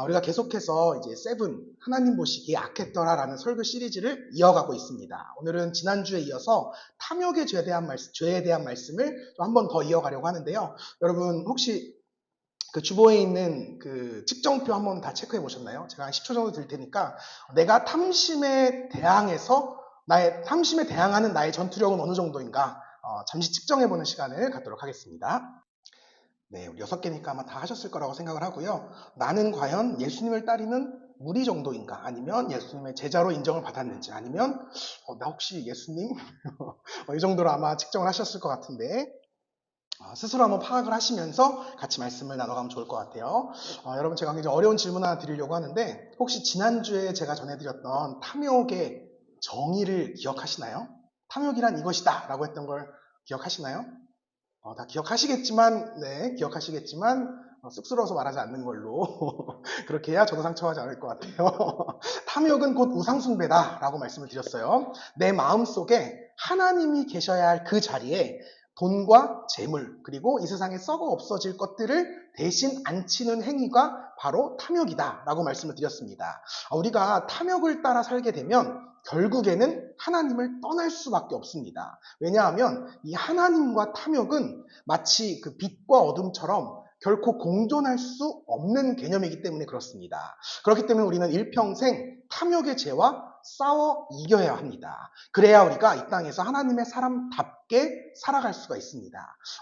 우리가 계속해서 이제 세븐, 하나님 보시기에 악했더라라는 설교 시리즈를 이어가고 있습니다. 오늘은 지난주에 이어서 탐욕의 죄에 대한 말씀을 한 번 더 이어가려고 하는데요. 여러분 혹시 그 주보에 있는 그 측정표 한번 다 체크해 보셨나요? 제가 한 10초 정도 드릴 테니까 내가 탐심에 대항하는 나의 전투력은 어느 정도인가 잠시 측정해 보는 시간을 갖도록 하겠습니다. 네, 우리 6개니까 아마 다 하셨을 거라고 생각을 하고요. 나는 과연 예수님을 따르는 무리 정도인가? 아니면 예수님의 제자로 인정을 받았는지? 아니면 나 혹시 예수님? 이 정도로 아마 측정을 하셨을 것 같은데 스스로 한번 파악을 하시면서 같이 말씀을 나눠가면 좋을 것 같아요. 여러분 제가 굉장히 어려운 질문 하나 드리려고 하는데 혹시 지난주에 제가 전해드렸던 탐욕의 정의를 기억하시나요? 탐욕이란 이것이다 라고 했던 걸 기억하시나요? 다 기억하시겠지만 쑥스러워서 말하지 않는 걸로 그렇게 해야 저도 상처하지 않을 것 같아요. 탐욕은 곧 우상숭배다 라고 말씀을 드렸어요. 내 마음속에 하나님이 계셔야 할 그 자리에 돈과 재물 그리고 이 세상에 썩어 없어질 것들을 대신 앉히는 행위가 바로 탐욕이다 라고 말씀을 드렸습니다. 우리가 탐욕을 따라 살게 되면 결국에는 하나님을 떠날 수밖에 없습니다. 왜냐하면 이 하나님과 탐욕은 마치 그 빛과 어둠처럼 결코 공존할 수 없는 개념이기 때문에 그렇습니다. 그렇기 때문에 우리는 일평생 탐욕의 죄와 싸워 이겨야 합니다. 그래야 우리가 이 땅에서 하나님의 사람답게 살아갈 수가 있습니다.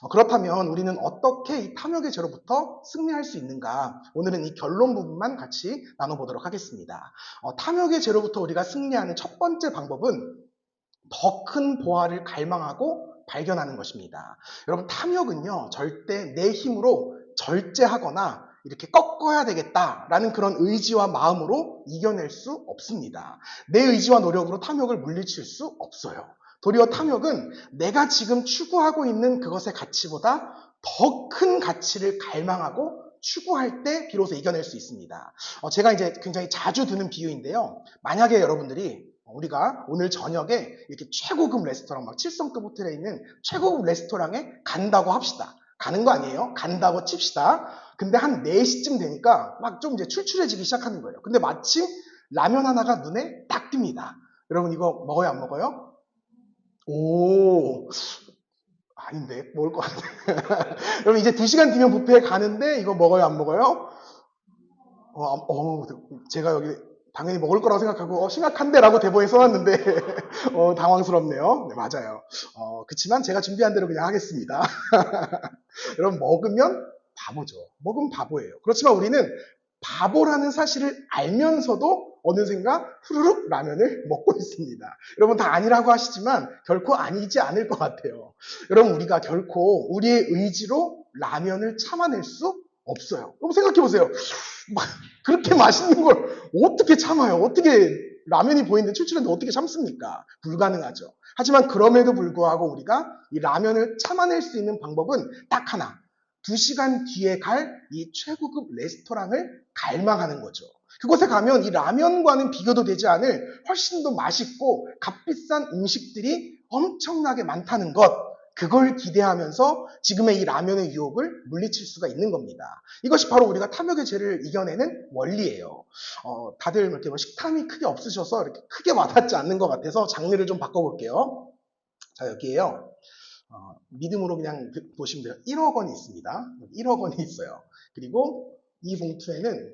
그렇다면 우리는 어떻게 이 탐욕의 죄로부터 승리할 수 있는가? 오늘은 이 결론 부분만 같이 나눠보도록 하겠습니다. 탐욕의 죄로부터 우리가 승리하는 첫 번째 방법은 더 큰 보화를 갈망하고 발견하는 것입니다. 여러분 탐욕은요 절대 내 힘으로 절제하거나 이렇게 꺾어야 되겠다라는 그런 의지와 마음으로 이겨낼 수 없습니다. 내 의지와 노력으로 탐욕을 물리칠 수 없어요. 도리어 탐욕은 내가 지금 추구하고 있는 그것의 가치보다 더 큰 가치를 갈망하고 추구할 때 비로소 이겨낼 수 있습니다. 제가 이제 굉장히 자주 드는 비유인데요. 만약에 여러분들이 우리가 오늘 저녁에 이렇게 최고급 레스토랑, 막 7성급 호텔에 있는 최고급 레스토랑에 간다고 합시다. 가는 거 아니에요? 간다고 칩시다. 근데 한 4시쯤 되니까 막 좀 이제 출출해지기 시작하는 거예요. 근데 마침 라면 하나가 눈에 딱 띕니다. 여러분 이거 먹어요, 안 먹어요? 오, 아닌데, 먹을 것 같아. 여러분 이제 2시간 뒤면 뷔페에 가는데 이거 먹어요, 안 먹어요? 제가 여기 당연히 먹을 거라고 생각하고 심각한데 라고 대본에 써놨는데 당황스럽네요. 네, 맞아요. 그치만 제가 준비한 대로 그냥 하겠습니다. 여러분 먹으면 바보죠. 먹으면 바보예요. 그렇지만 우리는 바보라는 사실을 알면서도 어느샌가 후루룩 라면을 먹고 있습니다. 여러분 다 아니라고 하시지만 결코 아니지 않을 것 같아요. 여러분 우리가 결코 우리의 의지로 라면을 참아낼 수 없어요. 여러분 생각해보세요. 그렇게 맛있는 걸 어떻게 참아요? 어떻게 라면이 보이는데 출출한데 어떻게 참습니까? 불가능하죠. 하지만 그럼에도 불구하고 우리가 이 라면을 참아낼 수 있는 방법은 딱 하나. 2시간 뒤에 갈 이 최고급 레스토랑을 갈망하는 거죠. 그곳에 가면 이 라면과는 비교도 되지 않을 훨씬 더 맛있고 값비싼 음식들이 엄청나게 많다는 것. 그걸 기대하면서 지금의 이 라면의 유혹을 물리칠 수가 있는 겁니다. 이것이 바로 우리가 탐욕의 죄를 이겨내는 원리예요. 다들 이렇게 식탐이 크게 없으셔서 이렇게 크게 와닿지 않는 것 같아서 장르를 좀 바꿔볼게요. 자, 여기에요. 믿음으로 그냥 보시면 돼요. 1억 원이 있습니다. 1억 원이 있어요. 그리고 이 봉투에는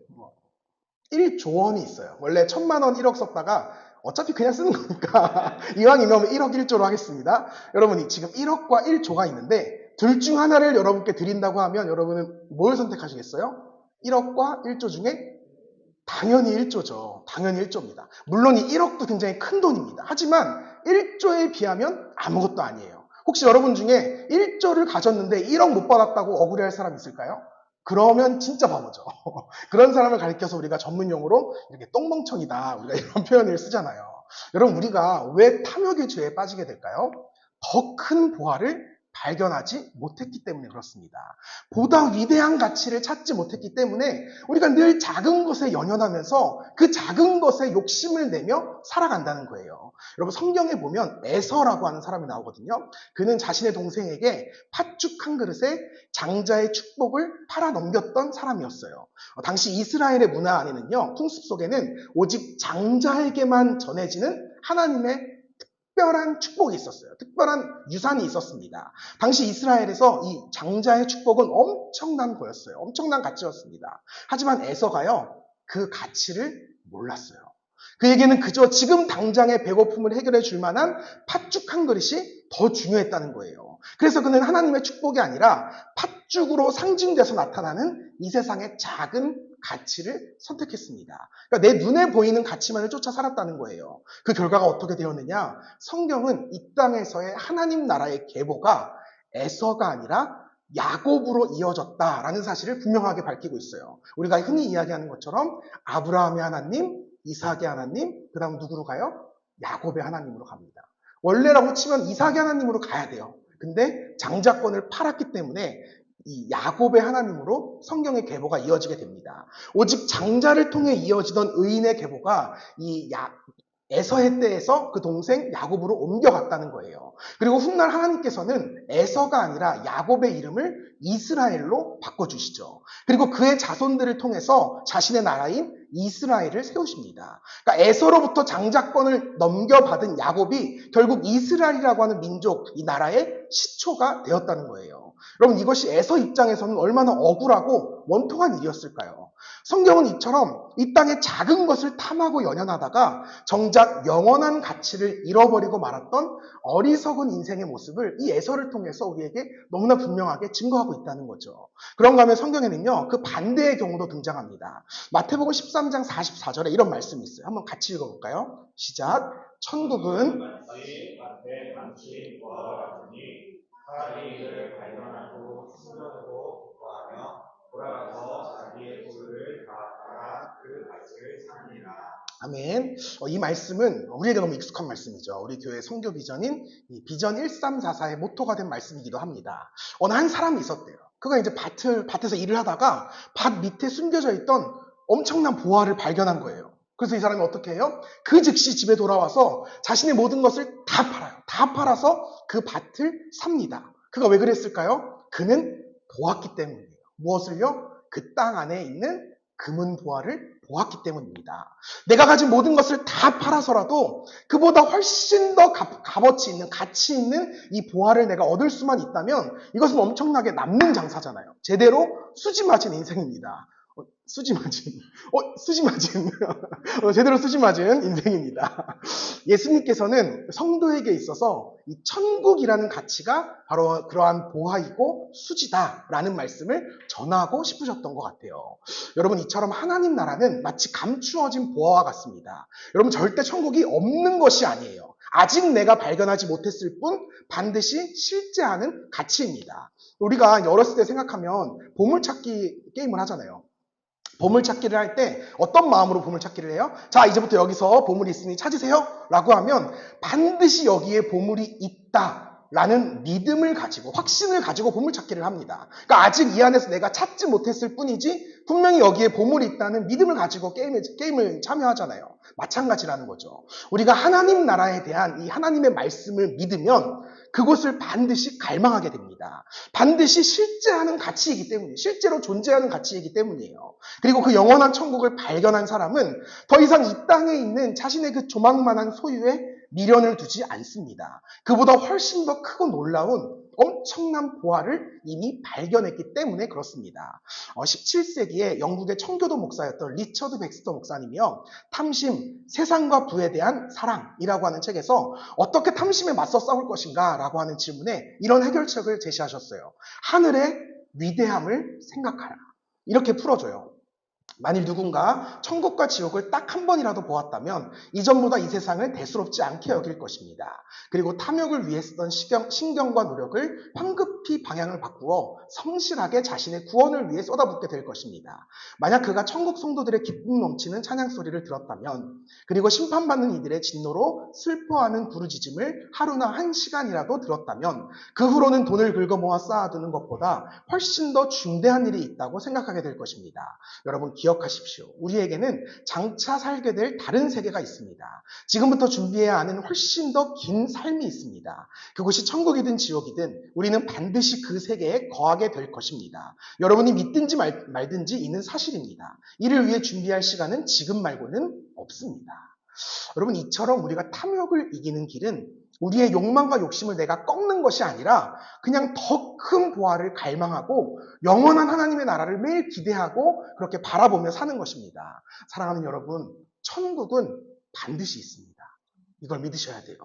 1조 원이 있어요. 원래 1,000만 원 1억 썼다가 어차피 그냥 쓰는 거니까 이왕이면 1억 1조로 하겠습니다. 여러분이 지금 1억과 1조가 있는데 둘 중 하나를 여러분께 드린다고 하면 여러분은 뭘 선택하시겠어요? 1억과 1조 중에 당연히 1조죠. 당연히 1조입니다. 물론 이 1억도 굉장히 큰 돈입니다. 하지만 1조에 비하면 아무것도 아니에요. 혹시 여러분 중에 1조를 가졌는데 1억 못 받았다고 억울해할 사람 있을까요? 그러면 진짜 바보죠. 그런 사람을 가리켜서 우리가 전문 용어로 이렇게 똥멍청이다. 우리가 이런 표현을 쓰잖아요. 여러분 우리가 왜 탐욕의 죄에 빠지게 될까요? 더 큰 보화를 발견하지 못했기 때문에 그렇습니다. 보다 위대한 가치를 찾지 못했기 때문에 우리가 늘 작은 것에 연연하면서 그 작은 것에 욕심을 내며 살아간다는 거예요. 여러분 성경에 보면 에서라고 하는 사람이 나오거든요. 그는 자신의 동생에게 팥죽 한 그릇에 장자의 축복을 팔아 넘겼던 사람이었어요. 당시 이스라엘의 문화 안에는요, 풍습 속에는 오직 장자에게만 전해지는 하나님의 특별한 축복이 있었어요. 특별한 유산이 있었습니다. 당시 이스라엘에서 이 장자의 축복은 엄청난 거였어요. 엄청난 가치였습니다. 하지만 에서가요, 그 가치를 몰랐어요. 그에게는 그저 지금 당장의 배고픔을 해결해 줄 만한 팥죽 한 그릇이 더 중요했다는 거예요. 그래서 그는 하나님의 축복이 아니라 팥죽으로 상징돼서 나타나는 이 세상의 작은 가치를 선택했습니다. 그러니까 내 눈에 보이는 가치만을 쫓아 살았다는 거예요. 그 결과가 어떻게 되었느냐? 성경은 이 땅에서의 하나님 나라의 계보가 에서가 아니라 야곱으로 이어졌다라는 사실을 분명하게 밝히고 있어요. 우리가 흔히 이야기하는 것처럼 아브라함의 하나님, 이삭의 하나님, 그 다음 누구로 가요? 야곱의 하나님으로 갑니다. 원래라고 치면 이삭의 하나님으로 가야 돼요. 근데 장자권을 팔았기 때문에 이 야곱의 하나님으로 성경의 계보가 이어지게 됩니다. 오직 장자를 통해 이어지던 의인의 계보가 이 에서의 때에서 그 동생 야곱으로 옮겨갔다는 거예요. 그리고 훗날 하나님께서는 에서가 아니라 야곱의 이름을 이스라엘로 바꿔주시죠. 그리고 그의 자손들을 통해서 자신의 나라인 이스라엘을 세우십니다. 그러니까 에서로부터 장자권을 넘겨받은 야곱이 결국 이스라엘이라고 하는 민족, 이 나라의 시초가 되었다는 거예요. 여러분 이것이 에서 입장에서는 얼마나 억울하고 원통한 일이었을까요? 성경은 이처럼 이 땅의 작은 것을 탐하고 연연하다가 정작 영원한 가치를 잃어버리고 말았던 어리석은 인생의 모습을 이 에서를 통해서 우리에게 너무나 분명하게 증거하고 있다는 거죠. 그런가 하면 성경에는요, 그 반대의 경우도 등장합니다. 마태복음 13장 44절에 이런 말씀이 있어요. 한번 같이 읽어볼까요? 시작. 천국은 사람이 이를 발견하고 숨겨두고 구하며 돌아가서 자기의 부를 다 팔아 그 가치를 찾느니라. 아멘. 이 말씀은 우리에게 너무 익숙한 말씀이죠. 우리 교회 선교 비전인 이 비전 1344의 모토가 된 말씀이기도 합니다. 어느 한 사람이 있었대요. 그가 이제 밭에서 일을 하다가 밭 밑에 숨겨져 있던 엄청난 보화를 발견한 거예요. 그래서 이 사람이 어떻게 해요? 그 즉시 집에 돌아와서 자신의 모든 것을 다 팔아요. 다 팔아서 그 밭을 삽니다. 그가 왜 그랬을까요? 그는 보았기 때문이에요. 무엇을요? 그 땅 안에 있는 금은 보화를 보았기 때문입니다. 내가 가진 모든 것을 다 팔아서라도 그보다 훨씬 더 값어치 있는, 가치 있는 이 보화를 내가 얻을 수만 있다면 이것은 엄청나게 남는 장사잖아요. 제대로 수지 맞은 인생입니다. 수지 맞은. 제대로 수지 맞은 인생입니다. 예수님께서는 성도에게 있어서 이 천국이라는 가치가 바로 그러한 보화이고 수지다라는 말씀을 전하고 싶으셨던 것 같아요. 여러분, 이처럼 하나님 나라는 마치 감추어진 보화와 같습니다. 여러분, 절대 천국이 없는 것이 아니에요. 아직 내가 발견하지 못했을 뿐 반드시 실제하는 가치입니다. 우리가 어렸을 때 생각하면 보물찾기 게임을 하잖아요. 보물찾기를 할 때 어떤 마음으로 보물찾기를 해요? 자, 이제부터 여기서 보물이 있으니 찾으세요 라고 하면 반드시 여기에 보물이 있다라는 믿음을 가지고, 확신을 가지고 보물찾기를 합니다. 그러니까 아직 이 안에서 내가 찾지 못했을 뿐이지 분명히 여기에 보물이 있다는 믿음을 가지고 게임을 참여하잖아요. 마찬가지라는 거죠. 우리가 하나님 나라에 대한 이 하나님의 말씀을 믿으면 그곳을 반드시 갈망하게 됩니다. 반드시 실제하는 가치이기 때문이에요. 실제로 존재하는 가치이기 때문이에요. 그리고 그 영원한 천국을 발견한 사람은 더 이상 이 땅에 있는 자신의 그 조망만한 소유에 미련을 두지 않습니다. 그보다 훨씬 더 크고 놀라운 엄청난 보화를 이미 발견했기 때문에 그렇습니다. 17세기에 영국의 청교도 목사였던 리처드 백스터 목사님이요, 탐심, 세상과 부에 대한 사랑이라고 하는 책에서 어떻게 탐심에 맞서 싸울 것인가 라고 하는 질문에 이런 해결책을 제시하셨어요. 하늘의 위대함을 생각하라. 이렇게 풀어줘요. 만일 누군가 천국과 지옥을 딱 한 번이라도 보았다면 이전보다 이 세상을 대수롭지 않게 여길 것입니다. 그리고 탐욕을 위해 쓰던 신경과 노력을 황급히 방향을 바꾸어 성실하게 자신의 구원을 위해 쏟아붓게 될 것입니다. 만약 그가 천국 성도들의 기쁨 넘치는 찬양 소리를 들었다면, 그리고 심판받는 이들의 진노로 슬퍼하는 부르짖음을 하루나 1시간이라도 들었다면, 그 후로는 돈을 긁어모아 쌓아두는 것보다 훨씬 더 중대한 일이 있다고 생각하게 될 것입니다. 여러분 기억하십시오. 우리에게는 장차 살게 될 다른 세계가 있습니다. 지금부터 준비해야 하는 훨씬 더 긴 삶이 있습니다. 그곳이 천국이든 지옥이든 우리는 반드시 그 세계에 거하게 될 것입니다. 여러분이 믿든지 말든지 이는 사실입니다. 이를 위해 준비할 시간은 지금 말고는 없습니다. 여러분, 이처럼 우리가 탐욕을 이기는 길은 우리의 욕망과 욕심을 내가 꺾는 것이 아니라 그냥 더 큰 보화를 갈망하고 영원한 하나님의 나라를 매일 기대하고 그렇게 바라보며 사는 것입니다. 사랑하는 여러분, 천국은 반드시 있습니다. 이걸 믿으셔야 돼요.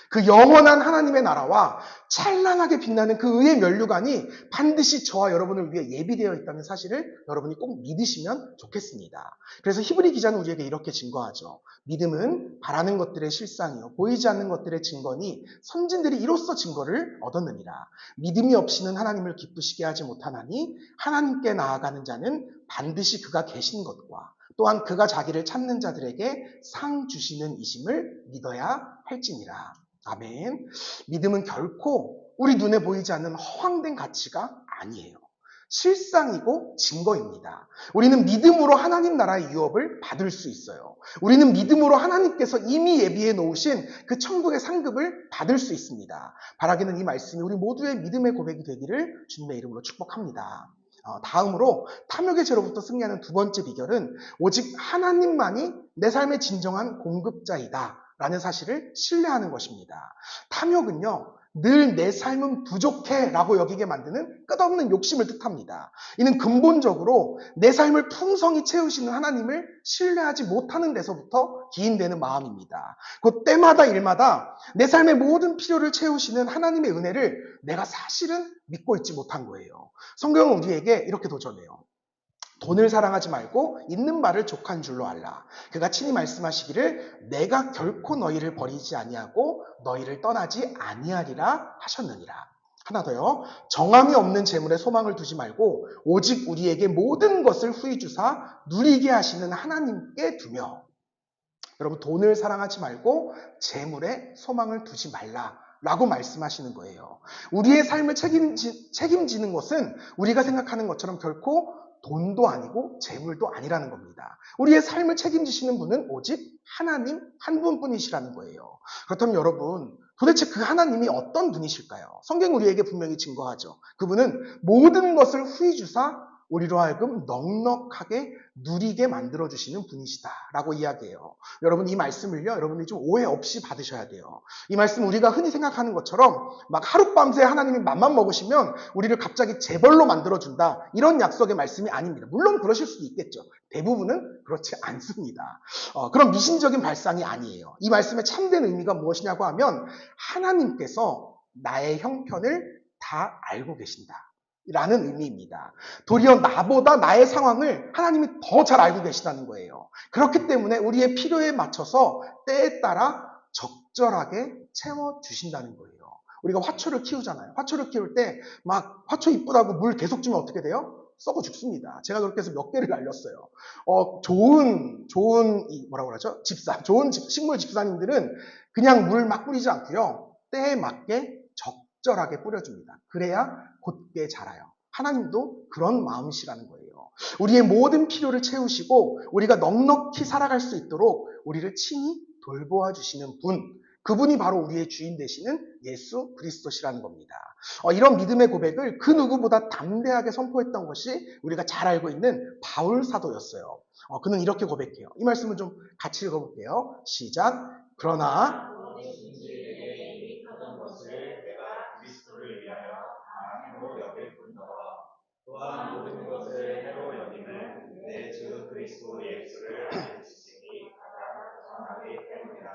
그 영원한 하나님의 나라와 찬란하게 빛나는 그 의의 면류관이 반드시 저와 여러분을 위해 예비되어 있다는 사실을 여러분이 꼭 믿으시면 좋겠습니다. 그래서 히브리 기자는 우리에게 이렇게 증거하죠. 믿음은 바라는 것들의 실상이요 보이지 않는 것들의 증거니 선진들이 이로써 증거를 얻었느니라. 믿음이 없이는 하나님을 기쁘시게 하지 못하나니 하나님께 나아가는 자는 반드시 그가 계신 것과 또한 그가 자기를 찾는 자들에게 상 주시는 이심을 믿어야 할지니라. 아멘. 믿음은 결코 우리 눈에 보이지 않는 허황된 가치가 아니에요. 실상이고 증거입니다. 우리는 믿음으로 하나님 나라의 유업을 받을 수 있어요. 우리는 믿음으로 하나님께서 이미 예비해 놓으신 그 천국의 상급을 받을 수 있습니다. 바라기는 이 말씀이 우리 모두의 믿음의 고백이 되기를 주님의 이름으로 축복합니다. 다음으로 탐욕의 죄로부터 승리하는 두 번째 비결은 오직 하나님만이 내 삶의 진정한 공급자이다 라는 사실을 신뢰하는 것입니다. 탐욕은요, 늘 내 삶은 부족해 라고 여기게 만드는 끝없는 욕심을 뜻합니다. 이는 근본적으로 내 삶을 풍성히 채우시는 하나님을 신뢰하지 못하는 데서부터 기인되는 마음입니다. 곧 때마다 일마다 내 삶의 모든 필요를 채우시는 하나님의 은혜를 내가 사실은 믿고 있지 못한 거예요. 성경은 우리에게 이렇게 도전해요. 돈을 사랑하지 말고 있는 바를 족한 줄로 알라. 그가 친히 말씀하시기를 내가 결코 너희를 버리지 아니하고 너희를 떠나지 아니하리라 하셨느니라. 하나 더요. 정함이 없는 재물에 소망을 두지 말고 오직 우리에게 모든 것을 후히 주사 누리게 하시는 하나님께 두며. 여러분, 돈을 사랑하지 말고 재물에 소망을 두지 말라 라고 말씀하시는 거예요. 우리의 삶을 책임지는 것은 우리가 생각하는 것처럼 결코 돈도 아니고 재물도 아니라는 겁니다. 우리의 삶을 책임지시는 분은 오직 하나님 한 분뿐이시라는 거예요. 그렇다면 여러분, 도대체 그 하나님이 어떤 분이실까요? 성경 우리에게 분명히 증거하죠. 그분은 모든 것을 후히 주사 우리로 하여금 넉넉하게 누리게 만들어주시는 분이시다라고 이야기해요. 여러분, 이 말씀을요, 여러분이 좀 오해 없이 받으셔야 돼요. 이 말씀 우리가 흔히 생각하는 것처럼 막 하룻밤새 하나님이 맘만 먹으시면 우리를 갑자기 재벌로 만들어준다, 이런 약속의 말씀이 아닙니다. 물론 그러실 수도 있겠죠. 대부분은 그렇지 않습니다. 그런 미신적인 발상이 아니에요. 이 말씀의 참된 의미가 무엇이냐고 하면 하나님께서 나의 형편을 다 알고 계신다 라는 의미입니다. 도리어 나보다 나의 상황을 하나님이 더 잘 알고 계시다는 거예요. 그렇기 때문에 우리의 필요에 맞춰서 때에 따라 적절하게 채워주신다는 거예요. 우리가 화초를 키우잖아요. 화초를 키울 때 막 화초 이쁘다고 물 계속 주면 어떻게 돼요? 썩어 죽습니다. 제가 그렇게 해서 몇 개를 날렸어요. 좋은 식물 집사님들은 그냥 물 막 뿌리지 않고요. 때에 맞게 적절하게 뿌려줍니다. 그래야 곧게 자라요. 하나님도 그런 마음이시라는 거예요. 우리의 모든 필요를 채우시고 우리가 넉넉히 살아갈 수 있도록 우리를 친히 돌보아 주시는 분, 그분이 바로 우리의 주인 되시는 예수 그리스도시라는 겁니다. 이런 믿음의 고백을 그 누구보다 담대하게 선포했던 것이 우리가 잘 알고 있는 바울 사도였어요. 그는 이렇게 고백해요. 이 말씀을 좀 같이 읽어볼게요. 시작. 그러나 또한 모든 것을 해로 여김은 내 주 그리스도 예수를 알릴 수 있으니 가장 선하기 때문이라.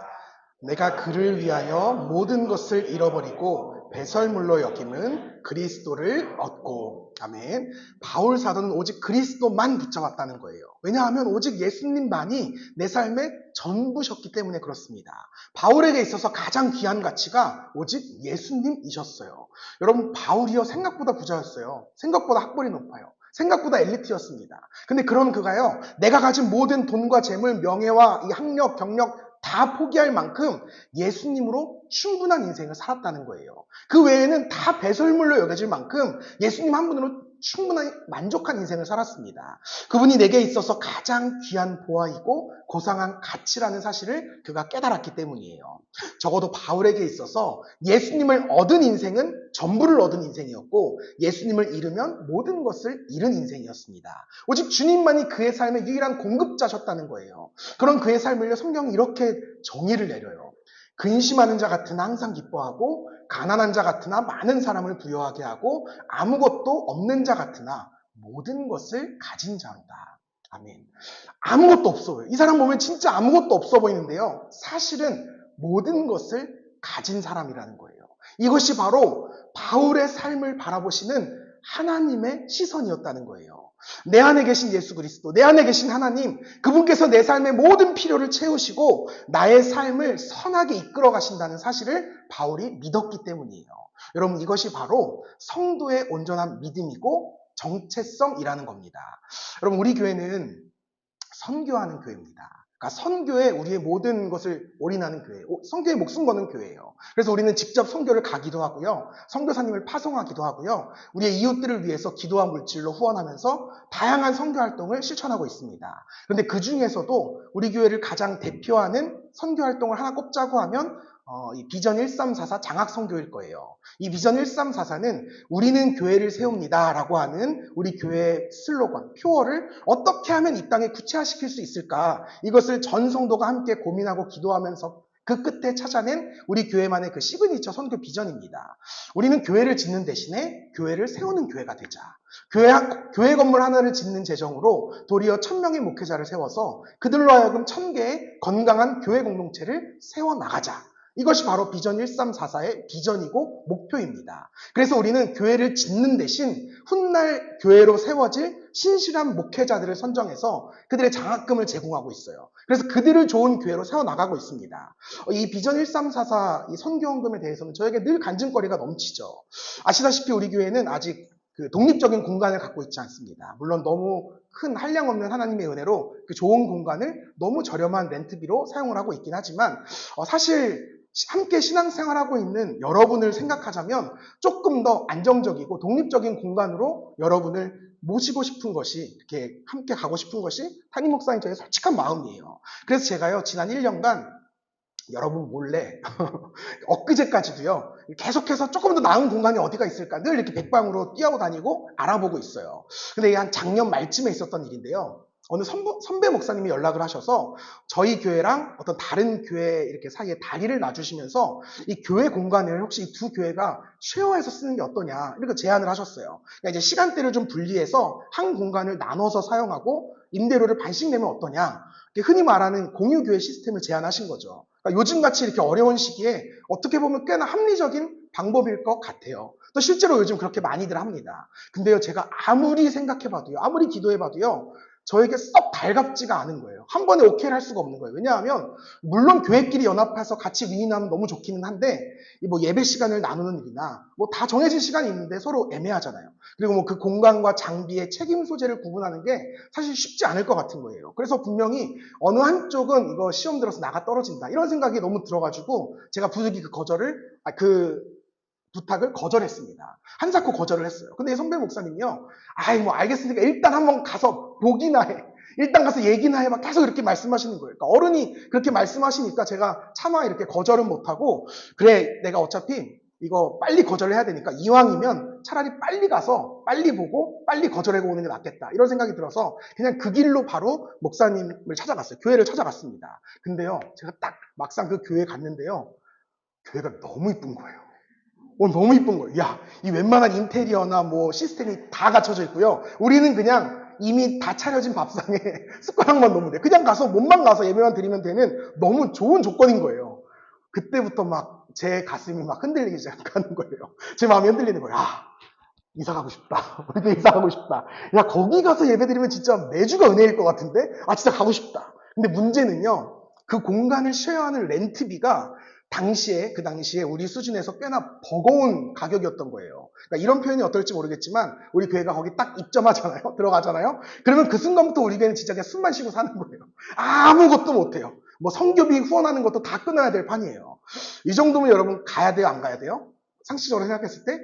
내가 그를 위하여 모든 것을 잃어버리고 배설물로 여김은 그리스도를 얻고. 아멘. 바울 사도는 오직 그리스도만 붙잡았다는 거예요. 왜냐하면 오직 예수님만이 내 삶의 전부셨기 때문에 그렇습니다. 바울에게 있어서 가장 귀한 가치가 오직 예수님이셨어요. 여러분, 바울이요 생각보다 부자였어요. 생각보다 학벌이 높아요. 생각보다 엘리트였습니다. 근데 그런 그가요, 내가 가진 모든 돈과 재물, 명예와 이 학력, 경력 다 포기할 만큼 예수님으로 충분한 인생을 살았다는 거예요. 그 외에는 다 배설물로 여겨질 만큼 예수님 한 분으로 충분히 만족한 인생을 살았습니다. 그분이 내게 있어서 가장 귀한 보화이고 고상한 가치라는 사실을 그가 깨달았기 때문이에요. 적어도 바울에게 있어서 예수님을 얻은 인생은 전부를 얻은 인생이었고 예수님을 잃으면 모든 것을 잃은 인생이었습니다. 오직 주님만이 그의 삶의 유일한 공급자셨다는 거예요. 그런 그의 삶을 성경이 이렇게 정의를 내려요. 근심하는 자 같으나 항상 기뻐하고 가난한 자 같으나 많은 사람을 부유하게 하고 아무것도 없는 자 같으나 모든 것을 가진 자로다. 아멘. 아무것도 없어 보여요. 이 사람 보면 진짜 아무것도 없어 보이는데요. 사실은 모든 것을 가진 사람이라는 거예요. 이것이 바로 바울의 삶을 바라보시는 하나님의 시선이었다는 거예요. 내 안에 계신 예수 그리스도, 내 안에 계신 하나님, 그분께서 내 삶의 모든 필요를 채우시고 나의 삶을 선하게 이끌어 가신다는 사실을 바울이 믿었기 때문이에요. 여러분, 이것이 바로 성도의 온전한 믿음이고 정체성이라는 겁니다. 여러분, 우리 교회는 선교하는 교회입니다. 그러니까 선교에 우리의 모든 것을 올인하는 교회예요. 선교에 목숨 거는 교회예요. 그래서 우리는 직접 선교를 가기도 하고요. 선교사님을 파송하기도 하고요. 우리의 이웃들을 위해서 기도와 물질로 후원하면서 다양한 선교 활동을 실천하고 있습니다. 그런데 그 중에서도 우리 교회를 가장 대표하는 선교 활동을 하나 꼽자고 하면 이 비전 1344 장학선교일 거예요. 이 비전 1344는 우리는 교회를 세웁니다 라고 하는 우리 교회의 슬로건, 표어를 어떻게 하면 이 땅에 구체화시킬 수 있을까? 이것을 전 성도가 함께 고민하고 기도하면서 그 끝에 찾아낸 우리 교회만의 그 시그니처 선교 비전입니다. 우리는 교회를 짓는 대신에 교회를 세우는 교회가 되자. 교회 건물 하나를 짓는 재정으로 도리어 1000명의 목회자를 세워서 그들로 하여금 1000개의 건강한 교회 공동체를 세워나가자. 이것이 바로 비전 1344의 비전이고 목표입니다. 그래서 우리는 교회를 짓는 대신 훗날 교회로 세워질 신실한 목회자들을 선정해서 그들의 장학금을 제공하고 있어요. 그래서 그들을 좋은 교회로 세워나가고 있습니다. 이 비전 1344 이 선교헌금에 대해서는 저에게 늘 간증거리가 넘치죠. 아시다시피 우리 교회는 아직 그 독립적인 공간을 갖고 있지 않습니다. 물론 너무 큰 한량 없는 하나님의 은혜로 그 좋은 공간을 너무 저렴한 렌트비로 사용을 하고 있긴 하지만 사실 함께 신앙생활하고 있는 여러분을 생각하자면 조금 더 안정적이고 독립적인 공간으로 여러분을 모시고 싶은 것이, 이렇게 함께 가고 싶은 것이 담임 목사님 저의 솔직한 마음이에요. 그래서 제가요 지난 1년간 여러분 몰래 엊그제까지도요 계속해서 조금 더 나은 공간이 어디가 있을까 늘 이렇게 백방으로 뛰어다니고 알아보고 있어요. 근데 이게 한 작년 말쯤에 있었던 일인데요. 어느 선배 목사님이 연락을 하셔서 저희 교회랑 어떤 다른 교회 이렇게 사이에 다리를 놔주시면서 이 교회 공간을 혹시 이 두 교회가 쉐어해서 쓰는 게 어떠냐 이렇게 제안을 하셨어요. 그러니까 이제 시간대를 좀 분리해서 한 공간을 나눠서 사용하고 임대료를 반씩 내면 어떠냐. 흔히 말하는 공유교회 시스템을 제안하신 거죠. 그러니까 요즘같이 이렇게 어려운 시기에 어떻게 보면 꽤나 합리적인 방법일 것 같아요. 또 실제로 요즘 그렇게 많이들 합니다. 근데요, 제가 아무리 생각해봐도요, 아무리 기도해봐도요, 저에게 썩 달갑지가 않은 거예요. 한 번에 오케이를 할 수가 없는 거예요. 왜냐하면 물론 교회끼리 연합해서 같이 윈윈하면 너무 좋기는 한데 뭐 예배 시간을 나누는 일이나 뭐 다 정해진 시간이 있는데 서로 애매하잖아요. 그리고 뭐 그 공간과 장비의 책임 소재를 구분하는 게 사실 쉽지 않을 것 같은 거예요. 그래서 분명히 어느 한쪽은 이거 시험 들어서 나가 떨어진다 이런 생각이 너무 들어가지고 제가 부득이 그 부탁을 거절했습니다. 한사코 거절을 했어요. 근데 이 선배 목사님이요. 아이 뭐 알겠으니까 일단 한번 가서 보기나 해. 일단 가서 얘기나 해봐. 계속 이렇게 말씀하시는 거예요. 그러니까 어른이 그렇게 말씀하시니까 제가 차마 이렇게 거절은 못하고 그래 내가 어차피 이거 빨리 거절해야 되니까 이왕이면 차라리 빨리 가서 빨리 보고 빨리 거절하고 오는 게 낫겠다. 이런 생각이 들어서 그냥 그 길로 바로 목사님을 찾아갔어요. 교회를 찾아갔습니다. 근데요. 제가 딱 막상 그 교회에 갔는데요. 교회가 너무 이쁜 거예요. 너무 이쁜 거예요. 야, 이 웬만한 인테리어나 뭐 시스템이 다 갖춰져 있고요. 우리는 그냥 이미 다 차려진 밥상에 숟가락만 넣으면 돼. 그냥 가서 몸만 가서 예배만 드리면 되는 너무 좋은 조건인 거예요. 그때부터 막 제 가슴이 막 흔들리기 시작하는 거예요. 제 마음이 흔들리는 거예요. 아, 이사 가고 싶다. 우리 교회 이사 가고 싶다. 야, 거기 가서 예배 드리면 진짜 매주가 은혜일 것 같은데? 아, 진짜 가고 싶다. 근데 문제는요, 그 공간을 쉐어하는 렌트비가 그 당시에 우리 수준에서 꽤나 버거운 가격이었던 거예요. 그러니까 이런 표현이 어떨지 모르겠지만, 우리 교회가 거기 딱 입점하잖아요. 들어가잖아요. 그러면 그 순간부터 우리 교회는 진짜 그냥 숨만 쉬고 사는 거예요. 아무것도 못해요. 뭐 성교비 후원하는 것도 다 끊어야 될 판이에요. 이 정도면 여러분 가야 돼요? 안 가야 돼요? 상식적으로 생각했을 때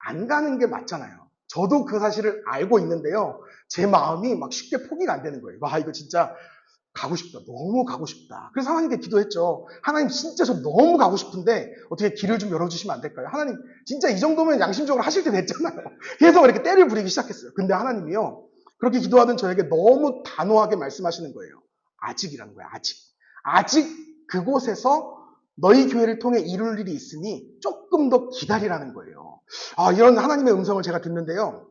안 가는 게 맞잖아요. 저도 그 사실을 알고 있는데요. 제 마음이 막 쉽게 포기가 안 되는 거예요. 와, 이거 진짜 가고 싶다. 너무 가고 싶다. 그래서 하나님께 기도했죠. 하나님 진짜 저 너무 가고 싶은데 어떻게 길을 좀 열어주시면 안 될까요? 하나님 진짜 이 정도면 양심적으로 하실 때 됐잖아요. 계속 이렇게 때를 부리기 시작했어요. 근데 하나님이요. 그렇게 기도하던 저에게 너무 단호하게 말씀하시는 거예요. 아직이라는 거예요. 아직 그곳에서 너희 교회를 통해 이룰 일이 있으니 조금 더 기다리라는 거예요. 아, 이런 하나님의 음성을 제가 듣는데요.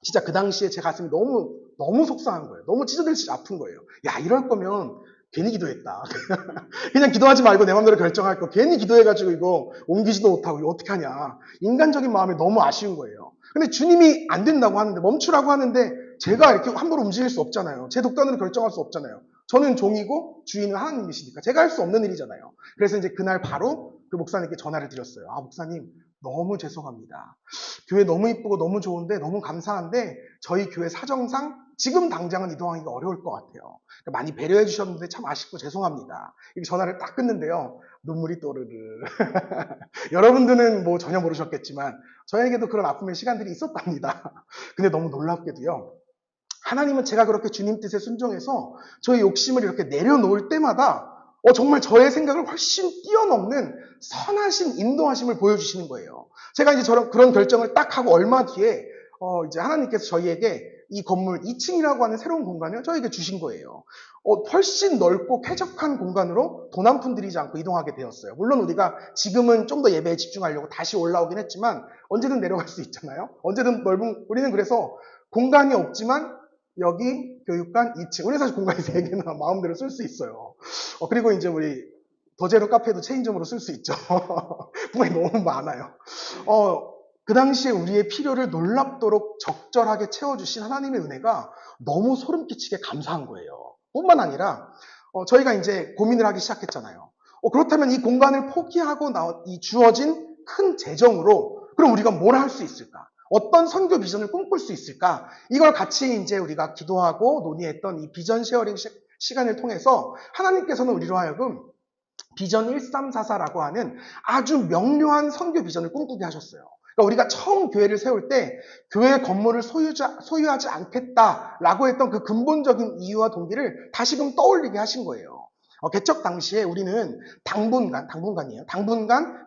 진짜 그 당시에 제 가슴이 너무 속상한 거예요. 너무 찢어질듯이 아픈 거예요. 야, 이럴 거면 괜히 기도했다. 그냥 기도하지 말고 내 마음대로 결정할 거 괜히 기도해가지고 이거 옮기지도 못하고 이거 어떡하냐. 인간적인 마음이 너무 아쉬운 거예요. 근데 주님이 안 된다고 하는데, 멈추라고 하는데 제가 이렇게 함부로 움직일 수 없잖아요. 제 독단으로 결정할 수 없잖아요. 저는 종이고 주인은 하나님이시니까 제가 할 수 없는 일이잖아요. 그래서 이제 그날 바로 그 목사님께 전화를 드렸어요. 아, 목사님 너무 죄송합니다. 교회 너무 이쁘고 너무 좋은데 너무 감사한데 저희 교회 사정상 지금 당장은 이동하기가 어려울 것 같아요. 그러니까 많이 배려해 주셨는데 참 아쉽고 죄송합니다. 이렇게 전화를 딱 끊는데요. 눈물이 또르르. 여러분들은 뭐 전혀 모르셨겠지만 저에게도 그런 아픔의 시간들이 있었답니다. 근데 너무 놀랍게도요. 하나님은 제가 그렇게 주님 뜻에 순종해서 저의 욕심을 이렇게 내려놓을 때마다 정말 저의 생각을 훨씬 뛰어넘는 선하신 인도하심을 보여주시는 거예요. 제가 이제 그런 결정을 딱 하고 얼마 뒤에 이제 하나님께서 저희에게 이 건물 2층이라고 하는 새로운 공간을 저에게 주신 거예요. 훨씬 넓고 쾌적한 공간으로 돈 한 푼 들이지 않고 이동하게 되었어요. 물론 우리가 지금은 좀 더 예배에 집중하려고 다시 올라오긴 했지만 언제든 내려갈 수 있잖아요. 언제든 우리는 그래서 공간이 없지만 여기 교육관 2층. 우리 사실 공간이 3개나 마음대로 쓸 수 있어요. 그리고 이제 우리 더제로 카페도 체인점으로 쓸 수 있죠. 공간이 너무 많아요. 그 당시에 우리의 필요를 놀랍도록 적절하게 채워주신 하나님의 은혜가 너무 소름 끼치게 감사한 거예요. 뿐만 아니라 저희가 이제 고민을 하기 시작했잖아요. 그렇다면 이 공간을 포기하고 이 주어진 큰 재정으로 그럼 우리가 뭘 할 수 있을까? 어떤 선교 비전을 꿈꿀 수 있을까? 이걸 같이 이제 우리가 기도하고 논의했던 이 비전 쉐어링 시간을 통해서 하나님께서는 우리로 하여금 비전 1344라고 하는 아주 명료한 선교 비전을 꿈꾸게 하셨어요. 그러니까 우리가 처음 교회를 세울 때 교회 건물을 소유하지 않겠다라고 했던 그 근본적인 이유와 동기를 다시금 떠올리게 하신 거예요. 개척 당시에 우리는 당분간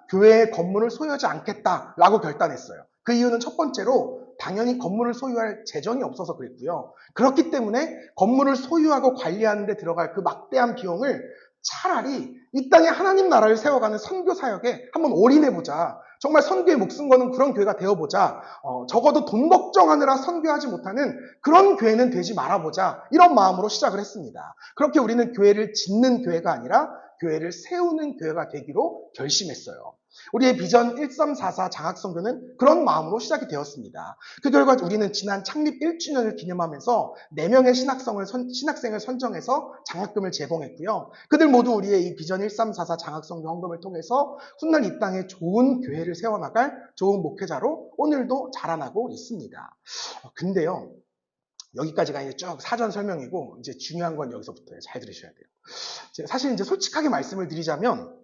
교회의 건물을 소유하지 않겠다라고 결단했어요. 그 이유는 첫 번째로 당연히 건물을 소유할 재정이 없어서 그랬고요. 그렇기 때문에 건물을 소유하고 관리하는 데 들어갈 그 막대한 비용을 차라리 이 땅에 하나님 나라를 세워가는 선교 사역에 한번 올인해보자. 정말 선교에 목숨 거는 그런 교회가 되어보자. 적어도 돈 걱정하느라 선교하지 못하는 그런 교회는 되지 말아보자. 이런 마음으로 시작을 했습니다. 그렇게 우리는 교회를 짓는 교회가 아니라 교회를 세우는 교회가 되기로 결심했어요. 우리의 비전 1344 장학선교는 그런 마음으로 시작이 되었습니다. 그 결과 우리는 지난 창립 1주년을 기념하면서 4명의 신학생을 선정해서 장학금을 제공했고요. 그들 모두 우리의 이 비전 1344 장학선교 헌금을 통해서 훗날 이 땅에 좋은 교회를 세워나갈 좋은 목회자로 오늘도 자라나고 있습니다. 근데요. 여기까지가 이제 쭉 사전 설명이고 이제 중요한 건 여기서부터예요. 잘 들으셔야 돼요. 사실 이제 솔직하게 말씀을 드리자면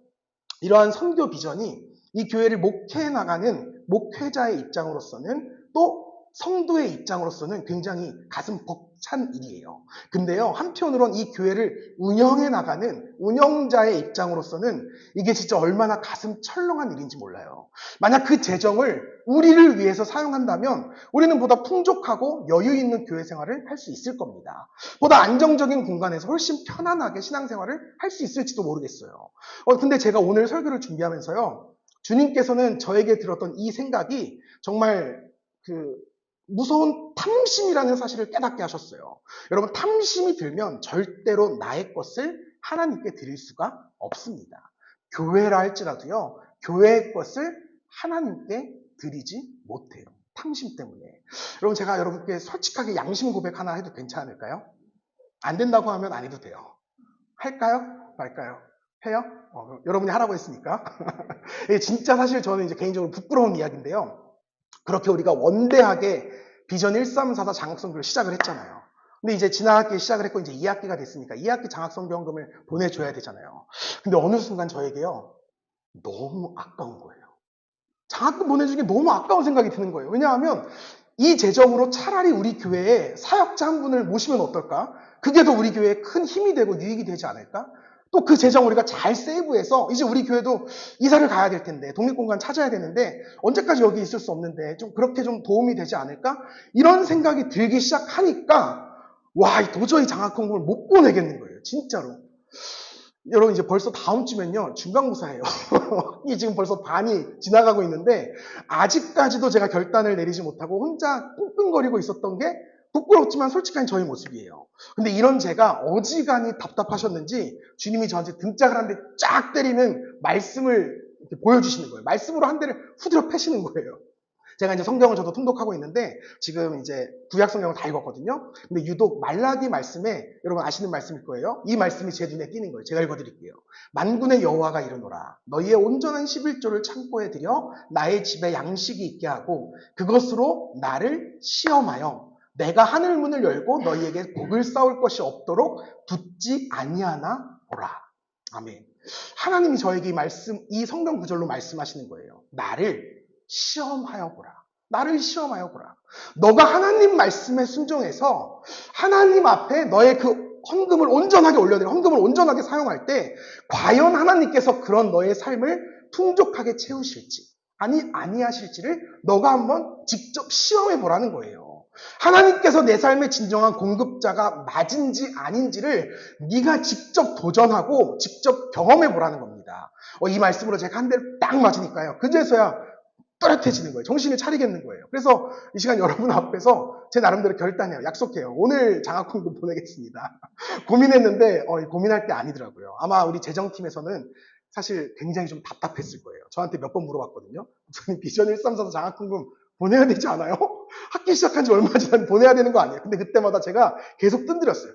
이러한 선교 비전이 이 교회를 목회해 나가는 목회자의 입장으로서는 또 성도의 입장으로서는 굉장히 가슴 벅찬 일이에요. 근데요, 한편으론 이 교회를 운영해 나가는 운영자의 입장으로서는 이게 진짜 얼마나 가슴 철렁한 일인지 몰라요. 만약 그 재정을 우리를 위해서 사용한다면 우리는 보다 풍족하고 여유 있는 교회 생활을 할 수 있을 겁니다. 보다 안정적인 공간에서 훨씬 편안하게 신앙생활을 할 수 있을지도 모르겠어요. 근데 제가 오늘 설교를 준비하면서요, 주님께서는 저에게 들었던 이 생각이 정말 무서운 탐심이라는 사실을 깨닫게 하셨어요. 여러분, 탐심이 들면 절대로 나의 것을 하나님께 드릴 수가 없습니다. 교회라 할지라도요, 교회의 것을 하나님께 드리지 못해요. 탐심 때문에. 여러분, 제가 여러분께 솔직하게 양심 고백 하나 해도 괜찮을까요? 안 된다고 하면 안 해도 돼요. 할까요? 말까요? 해요? 여러분이 하라고 했으니까. 이게 진짜 사실 저는 이제 개인적으로 부끄러운 이야기인데요. 그렇게 우리가 원대하게 비전 1344 장학성교를 시작을 했잖아요. 근데 이제 지난 학기에 시작을 했고 이제 2학기가 됐으니까 2학기 장학성교원금을 보내줘야 되잖아요. 근데 어느 순간 저에게요, 너무 아까운 거예요. 장학금 보내주기 너무 아까운 생각이 드는 거예요. 왜냐하면 이 재정으로 차라리 우리 교회에 사역자 한 분을 모시면 어떨까? 그게 더 우리 교회에 큰 힘이 되고 유익이 되지 않을까? 또 그 재정 우리가 잘 세이브해서 이제 우리 교회도 이사를 가야 될 텐데 독립공간 찾아야 되는데 언제까지 여기 있을 수 없는데 좀 그렇게 좀 도움이 되지 않을까? 이런 생각이 들기 시작하니까 와, 도저히 장학금을 못 보내겠는 거예요. 진짜로. 여러분 이제 벌써 다음 주면요 중간고사예요. 이 지금 벌써 반이 지나가고 있는데 아직까지도 제가 결단을 내리지 못하고 혼자 끙끙거리고 있었던 게 부끄럽지만 솔직한 저의 모습이에요. 근데 이런 제가 어지간히 답답하셨는지 주님이 저한테 등짝을 한 대 쫙 때리는 말씀을 이렇게 보여주시는 거예요. 말씀으로 한 대를 후드려 패시는 거예요. 제가 이제 성경을 저도 통독하고 있는데 지금 이제 구약 성경을 다 읽었거든요. 근데 유독 말라기 말씀에 여러분 아시는 말씀일 거예요. 이 말씀이 제 눈에 띄는 거예요. 제가 읽어드릴게요. 만군의 여호와가 이르노라. 너희의 온전한 11조를 창고에 들여 나의 집에 양식이 있게 하고 그것으로 나를 시험하여 내가 하늘 문을 열고 너희에게 복을 쌓을 것이 없도록 붙지 아니하나 보라. 아멘. 하나님이 저에게 이 성경 구절로 말씀하시는 거예요. 나를 시험하여 보라. 나를 시험하여 보라. 너가 하나님 말씀에 순종해서 하나님 앞에 너의 그 헌금을 온전하게 올려드려 헌금을 온전하게 사용할 때 과연 하나님께서 그런 너의 삶을 풍족하게 채우실지 아니하실지를 너가 한번 직접 시험해 보라는 거예요. 하나님께서 내 삶의 진정한 공급자가 맞은지 아닌지를 네가 직접 도전하고 직접 경험해 보라는 겁니다. 이 말씀으로 제가 한 대를 딱 맞으니까요. 그제서야 또렷해지는 거예요. 정신을 차리겠는 거예요. 그래서 이 시간 여러분 앞에서 제 나름대로 결단해요. 약속해요. 오늘 장학금금 보내겠습니다. 고민했는데 고민할 때 아니더라고요. 아마 우리 재정팀에서는 사실 굉장히 좀 답답했을 거예요. 저한테 몇 번 물어봤거든요. 저는 비전 1344 장학금금 보내야 되지 않아요? 학기 시작한 지 얼마 지났는데 보내야 되는 거 아니에요? 근데 그때마다 제가 계속 뜬드렸어요.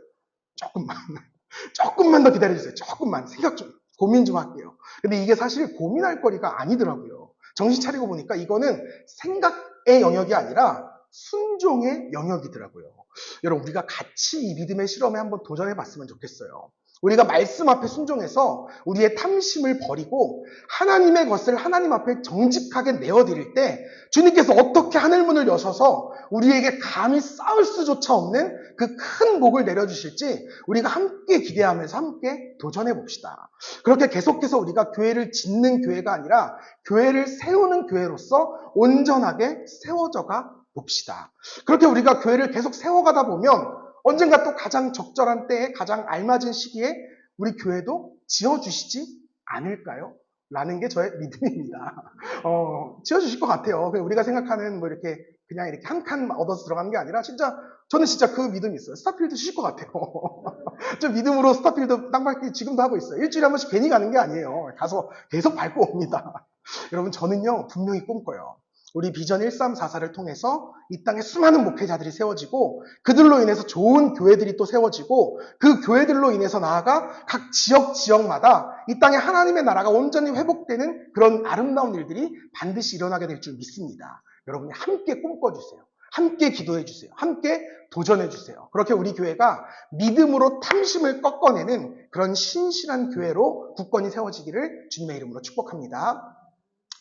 조금만 더 기다려주세요. 조금만 생각 좀 고민 좀 할게요. 근데 이게 사실 고민할 거리가 아니더라고요. 정신 차리고 보니까 이거는 생각의 영역이 아니라 순종의 영역이더라고요. 여러분 우리가 같이 이 믿음의 실험에 한번 도전해 봤으면 좋겠어요. 우리가 말씀 앞에 순종해서 우리의 탐심을 버리고 하나님의 것을 하나님 앞에 정직하게 내어드릴 때 주님께서 어떻게 하늘문을 여셔서 우리에게 감히 싸울 수조차 없는 그 큰 복을 내려주실지 우리가 함께 기대하면서 함께 도전해 봅시다. 그렇게 계속해서 우리가 교회를 짓는 교회가 아니라 교회를 세우는 교회로서 온전하게 세워져가 봅시다. 그렇게 우리가 교회를 계속 세워가다 보면 언젠가 또 가장 적절한 때에 가장 알맞은 시기에 우리 교회도 지어주시지 않을까요? 라는 게 저의 믿음입니다. 지어주실 것 같아요. 우리가 생각하는 뭐 이렇게 그냥 이렇게 한 칸 얻어서 들어가는 게 아니라 저는 진짜 그 믿음이 있어요. 스타필드 주실 것 같아요. 저 믿음으로 스타필드 땅밟기 지금도 하고 있어요. 일주일에 한 번씩 괜히 가는 게 아니에요. 가서 계속 밟고 옵니다. 여러분 저는요 분명히 꿈꿔요. 우리 비전 1344를 통해서 이 땅에 수많은 목회자들이 세워지고 그들로 인해서 좋은 교회들이 또 세워지고 그 교회들로 인해서 나아가 각 지역마다 이 땅에 하나님의 나라가 온전히 회복되는 그런 아름다운 일들이 반드시 일어나게 될 줄 믿습니다. 여러분이 함께 꿈꿔주세요. 함께 기도해주세요. 함께 도전해주세요. 그렇게 우리 교회가 믿음으로 탐심을 꺾어내는 그런 신실한 교회로 굳건히 세워지기를 주님의 이름으로 축복합니다.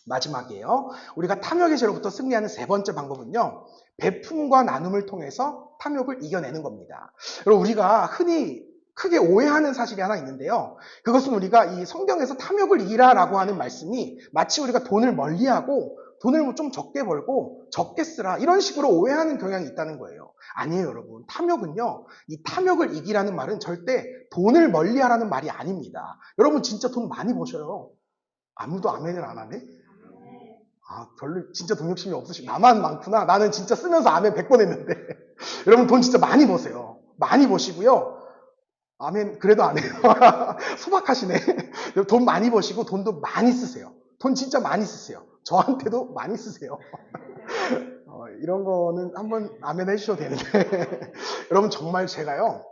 마지막이에요. 우리가 탐욕의 죄로부터 승리하는 세 번째 방법은요. 베품과 나눔을 통해서 탐욕을 이겨내는 겁니다. 여러분 우리가 흔히 크게 오해하는 사실이 하나 있는데요. 그것은 우리가 이 성경에서 탐욕을 이기라라고 하는 말씀이 마치 우리가 돈을 멀리하고 돈을 좀 적게 벌고 적게 쓰라 이런 식으로 오해하는 경향이 있다는 거예요. 아니에요 여러분. 탐욕은요. 이 탐욕을 이기라는 말은 절대 돈을 멀리하라는 말이 아닙니다. 여러분 진짜 돈 많이 버셔요. 아무도 아멘을 안 하네? 별로 진짜 돈 욕심이 없으시고 나만 많구나. 나는 진짜 쓰면서 아멘 100번 했는데 여러분 돈 진짜 많이 버세요. 많이 버시고요. 아멘 그래도 안 해요. 소박하시네. 돈 많이 버시고 돈도 많이 쓰세요. 돈 진짜 많이 쓰세요. 저한테도 많이 쓰세요. 이런 거는 한번 아멘 해주셔도 되는데 여러분 정말 제가요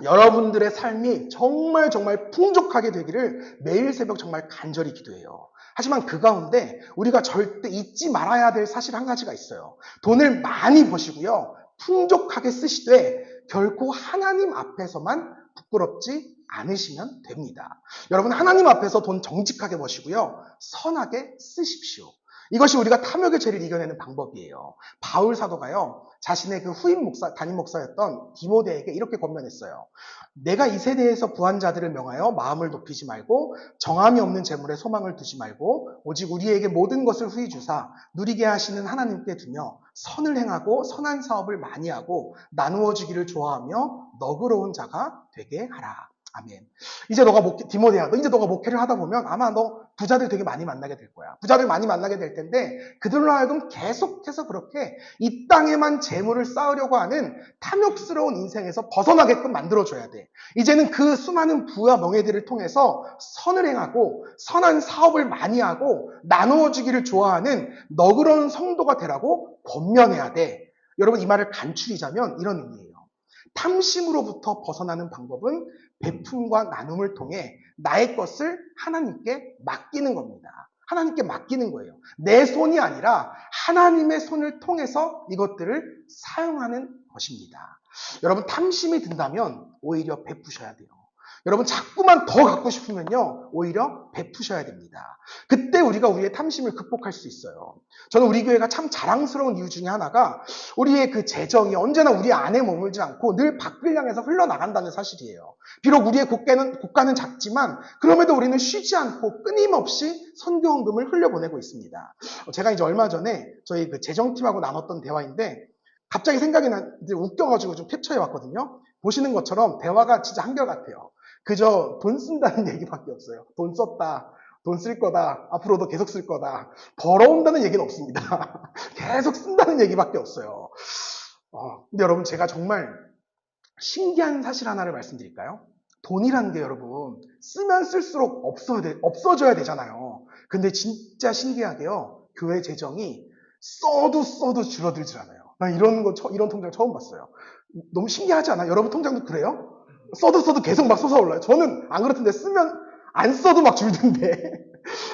여러분들의 삶이 정말 정말 풍족하게 되기를 매일 새벽 정말 간절히 기도해요. 하지만 그 가운데 우리가 절대 잊지 말아야 될 사실 한 가지가 있어요. 돈을 많이 버시고요. 풍족하게 쓰시되 결코 하나님 앞에서만 부끄럽지 않으시면 됩니다. 여러분 하나님 앞에서 돈 정직하게 버시고요. 선하게 쓰십시오. 이것이 우리가 탐욕의 죄를 이겨내는 방법이에요. 바울 사도가요. 자신의 그 후임 목사, 담임 목사였던 디모데에게 이렇게 권면했어요. 내가 이 세대에서 부한 자들을 명하여 마음을 높이지 말고 정함이 없는 재물에 소망을 두지 말고 오직 우리에게 모든 것을 후히 주사 누리게 하시는 하나님께 두며 선을 행하고 선한 사업을 많이 하고 나누어 주기를 좋아하며 너그러운 자가 되게 하라. 아멘. 이제 디모데야, 이제 너가 목회를 하다 보면 아마 너 부자들 되게 많이 만나게 될 거야. 부자들 많이 만나게 될 텐데 그들로 하여금 계속해서 그렇게 이 땅에만 재물을 쌓으려고 하는 탐욕스러운 인생에서 벗어나게끔 만들어줘야 돼. 이제는 그 수많은 부와 명예들을 통해서 선을 행하고 선한 사업을 많이 하고 나누어 주기를 좋아하는 너그러운 성도가 되라고 권면해야 돼. 여러분 이 말을 간추리자면 이런 의미예요. 탐심으로부터 벗어나는 방법은 베품과 나눔을 통해 나의 것을 하나님께 맡기는 겁니다. 하나님께 맡기는 거예요. 내 손이 아니라 하나님의 손을 통해서 이것들을 사용하는 것입니다. 여러분 탐심이 든다면 오히려 베푸셔야 돼요. 여러분 자꾸만 더 갖고 싶으면요 오히려 베푸셔야 됩니다. 그때 우리가 우리의 탐심을 극복할 수 있어요. 저는 우리 교회가 참 자랑스러운 이유 중에 하나가 우리의 그 재정이 언제나 우리 안에 머물지 않고 늘 밖을 향해서 흘러나간다는 사실이에요. 비록 우리의 국가는 작지만 그럼에도 우리는 쉬지 않고 끊임없이 선교헌금을 흘려보내고 있습니다. 제가 이제 얼마 전에 저희 그 재정팀하고 나눴던 대화인데 갑자기 생각이 이제 웃겨가지고 좀 캡처해 왔거든요. 보시는 것처럼 대화가 진짜 한결같아요. 그저 돈 쓴다는 얘기밖에 없어요. 돈 썼다. 돈 쓸 거다. 앞으로도 계속 쓸 거다. 벌어온다는 얘기는 없습니다. 계속 쓴다는 얘기밖에 없어요. 근데 여러분 제가 정말 신기한 사실 하나를 말씀드릴까요? 돈이라는 게 여러분 쓰면 쓸수록 없어져야 되잖아요. 근데 진짜 신기하게요. 교회 재정이 써도 줄어들질 않아요. 나 이런 통장 처음 봤어요. 너무 신기하지 않아요? 여러분 통장도 그래요? 써도 계속 막 솟아올라요. 저는 안 그렇던데 쓰면 안 써도 막 줄던데.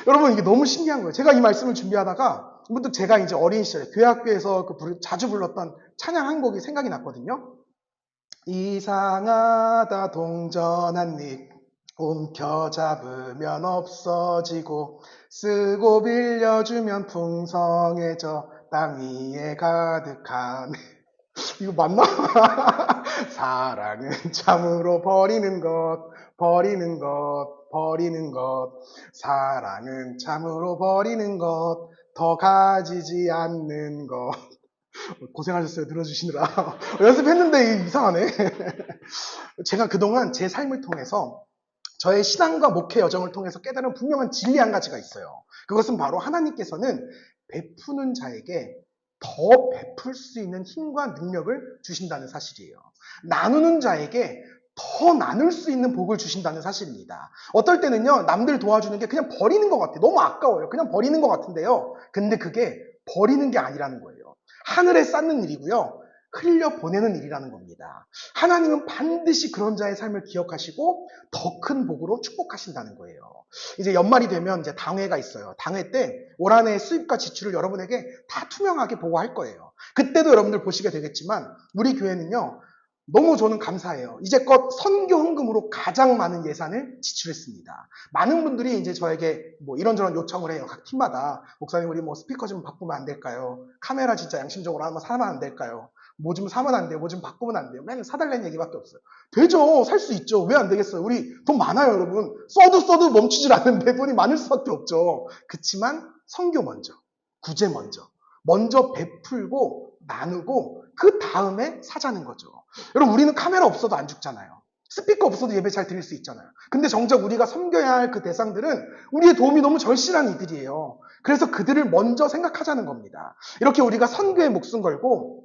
여러분 이게 너무 신기한 거예요. 제가 이 말씀을 준비하다가 문득 제가 이제 어린 시절에 교회 학교에서 자주 불렀던 찬양 한 곡이 생각이 났거든요. 이상하다 동전 한 입 움켜잡으면 없어지고 쓰고 빌려주면 풍성해져 땅 위에 가득한 이거 맞나? 사랑은 참으로 버리는 것 사랑은 참으로 버리는 것 더 가지지 않는 것 고생하셨어요 들어주시느라 연습했는데 이상하네. 제가 그동안 제 삶을 통해서 저의 신앙과 목회 여정을 통해서 깨달은 분명한 진리 한 가지가 있어요. 그것은 바로 하나님께서는 베푸는 자에게 더 베풀 수 있는 힘과 능력을 주신다는 사실이에요. 나누는 자에게 더 나눌 수 있는 복을 주신다는 사실입니다. 어떨 때는요, 남들 도와주는 게 그냥 버리는 것 같아요. 너무 아까워요. 그냥 버리는 것 같은데요. 근데 그게 버리는 게 아니라는 거예요. 하늘에 쌓는 일이고요. 흘려보내는 일이라는 겁니다. 하나님은 반드시 그런 자의 삶을 기억하시고 더 큰 복으로 축복하신다는 거예요. 이제 연말이 되면 이제 당회가 있어요. 당회 때 올 한 해의 수입과 지출을 여러분에게 다 투명하게 보고할 거예요. 그때도 여러분들 보시게 되겠지만 우리 교회는요. 너무 저는 감사해요. 이제껏 선교 헌금으로 가장 많은 예산을 지출했습니다. 많은 분들이 이제 저에게 뭐 이런저런 요청을 해요. 각 팀마다. 목사님 우리 뭐 스피커 좀 바꾸면 안 될까요? 카메라 진짜 양심적으로 한번 사면 안 될까요? 뭐 좀 사면 안 돼요. 뭐 좀 바꾸면 안 돼요. 맨날 사달라는 얘기밖에 없어요. 되죠. 살 수 있죠. 왜 안 되겠어요? 우리 돈 많아요, 여러분. 써도 멈추질 않는데 돈이 많을 수밖에 없죠. 그치만 선교 먼저, 구제 먼저 베풀고 나누고 그 다음에 사자는 거죠. 여러분 우리는 카메라 없어도 안 죽잖아요. 스피커 없어도 예배 잘 드릴 수 있잖아요. 근데 정작 우리가 섬겨야 할 그 대상들은 우리의 도움이 너무 절실한 이들이에요. 그래서 그들을 먼저 생각하자는 겁니다. 이렇게 우리가 선교에 목숨 걸고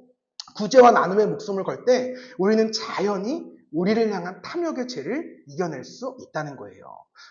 구제와 나눔의 목숨을 걸 때 우리는 자연히 우리를 향한 탐욕의 죄를 이겨낼 수 있다는 거예요.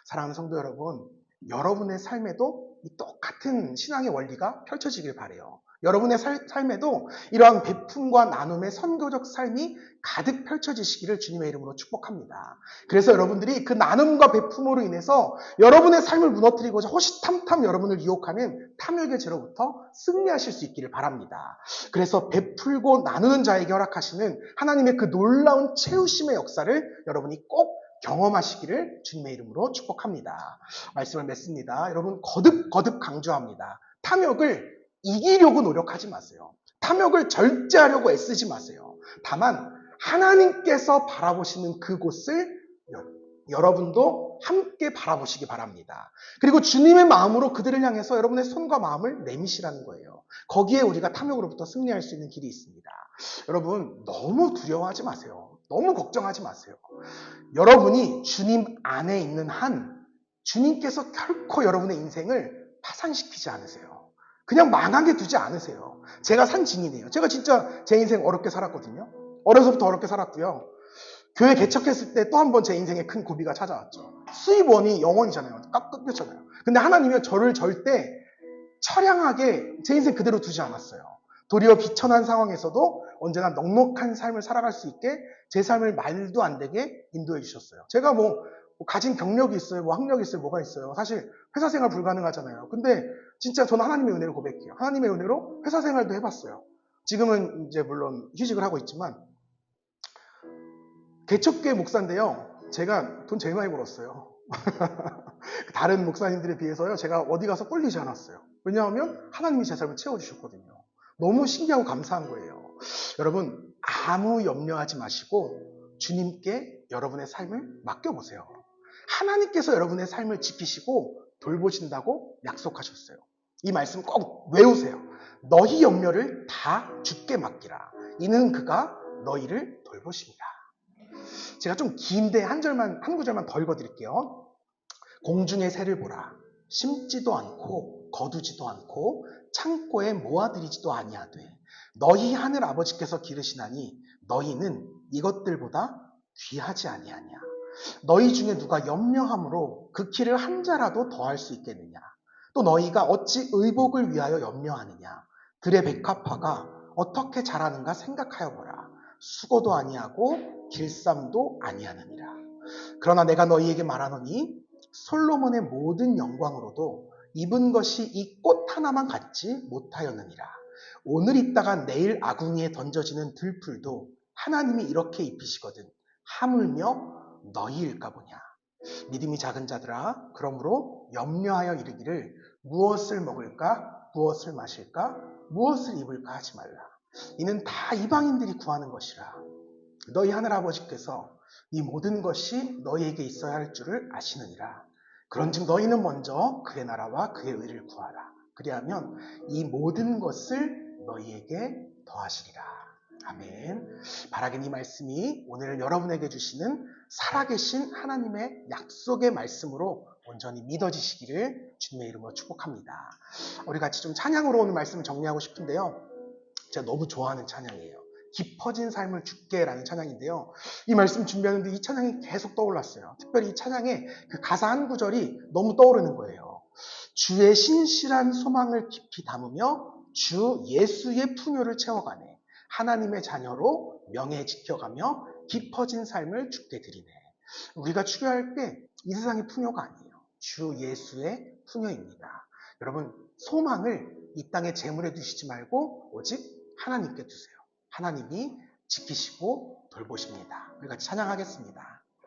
사랑하는 성도 여러분, 여러분의 삶에도 이 똑같은 신앙의 원리가 펼쳐지길 바라요. 여러분의 삶에도 이러한 베품과 나눔의 선교적 삶이 가득 펼쳐지시기를 주님의 이름으로 축복합니다. 그래서 여러분들이 그 나눔과 베품으로 인해서 여러분의 삶을 무너뜨리고자 호시탐탐 여러분을 유혹하는 탐욕의 죄로부터 승리하실 수 있기를 바랍니다. 그래서 베풀고 나누는 자에게 허락하시는 하나님의 그 놀라운 채우심의 역사를 여러분이 꼭 경험하시기를 주님의 이름으로 축복합니다. 말씀을 맺습니다. 여러분 거듭 강조합니다. 탐욕을 이기려고 노력하지 마세요. 탐욕을 절제하려고 애쓰지 마세요. 다만 하나님께서 바라보시는 그곳을 여러분도 함께 바라보시기 바랍니다. 그리고 주님의 마음으로 그들을 향해서 여러분의 손과 마음을 내미시라는 거예요. 거기에 우리가 탐욕으로부터 승리할 수 있는 길이 있습니다. 여러분 너무 두려워하지 마세요. 너무 걱정하지 마세요. 여러분이 주님 안에 있는 한 주님께서 결코 여러분의 인생을 파산시키지 않으세요. 그냥 망하게 두지 않으세요. 제가 산 증인이에요. 제가 진짜 제 인생 어렵게 살았거든요. 어려서부터 어렵게 살았고요. 교회 개척했을 때 또 한 번 제 인생에 큰 고비가 찾아왔죠. 수입원이 영원이잖아요. 끊겼잖아요. 근데 하나님은 저를 절대 처량하게 제 인생 그대로 두지 않았어요. 도리어 비천한 상황에서도 언제나 넉넉한 삶을 살아갈 수 있게 제 삶을 말도 안 되게 인도해 주셨어요. 제가 뭐 가진 경력이 있어요. 뭐 학력이 있어요. 뭐가 있어요. 사실 회사 생활 불가능하잖아요. 근데 진짜 저는 하나님의 은혜를 고백해요. 하나님의 은혜로 회사 생활도 해봤어요. 지금은 이제 물론 휴직을 하고 있지만 개척교회 목사인데요. 제가 돈 제일 많이 벌었어요. 다른 목사님들에 비해서요. 제가 어디 가서 꿀리지 않았어요. 왜냐하면 하나님이 제 삶을 채워주셨거든요. 너무 신기하고 감사한 거예요. 여러분 아무 염려하지 마시고 주님께 여러분의 삶을 맡겨보세요. 하나님께서 여러분의 삶을 지키시고 돌보신다고 약속하셨어요. 이 말씀 꼭 외우세요. 너희 염려를 다 주께 맡기라. 이는 그가 너희를 돌보십니다. 제가 좀 긴데 한 구절만 더 읽어드릴게요. 공중의 새를 보라. 심지도 않고 거두지도 않고 창고에 모아들이지도 아니하되 너희 하늘 아버지께서 기르시나니 너희는 이것들보다 귀하지 아니하냐. 너희 중에 누가 염려함으로 그 키를 한 자라도 더할 수 있겠느냐. 또 너희가 어찌 의복을 위하여 염려하느냐. 들의 백합화가 어떻게 자라는가 생각하여 보라. 수고도 아니하고 길쌈도 아니하느니라. 그러나 내가 너희에게 말하노니 솔로몬의 모든 영광으로도 입은 것이 이 꽃 하나만 갖지 못하였느니라. 오늘 있다가 내일 아궁이에 던져지는 들풀도 하나님이 이렇게 입히시거든 하물며 너희일까 보냐. 믿음이 작은 자들아, 그러므로 염려하여 이르기를 무엇을 먹을까, 무엇을 마실까, 무엇을 입을까 하지 말라. 이는 다 이방인들이 구하는 것이라. 너희 하늘아버지께서 이 모든 것이 너희에게 있어야 할 줄을 아시느니라. 그런즉 너희는 먼저 그의 나라와 그의 의를 구하라. 그리하면 이 모든 것을 너희에게 더하시리라. 아멘. 바라긴 이 말씀이 오늘 여러분에게 주시는 살아계신 하나님의 약속의 말씀으로 온전히 믿어지시기를 주님의 이름으로 축복합니다. 우리 같이 좀 찬양으로 오늘 말씀을 정리하고 싶은데요. 제가 너무 좋아하는 찬양이에요. 깊어진 삶을 주께라는 찬양인데요. 이 말씀 준비하는데 이 찬양이 계속 떠올랐어요. 특별히 이 찬양의 그 가사 한 구절이 너무 떠오르는 거예요. 주의 신실한 소망을 깊이 담으며 주 예수의 풍요를 채워가네. 하나님의 자녀로 명예 지켜가며 깊어진 삶을 주께 드리네. 우리가 추구할 게 이 세상의 풍요가 아니에요. 주 예수의 풍요입니다. 여러분 소망을 이 땅의 재물에 두시지 말고 오직 하나님께 두세요. 하나님이 지키시고 돌보십니다. 우리 같이 찬양하겠습니다.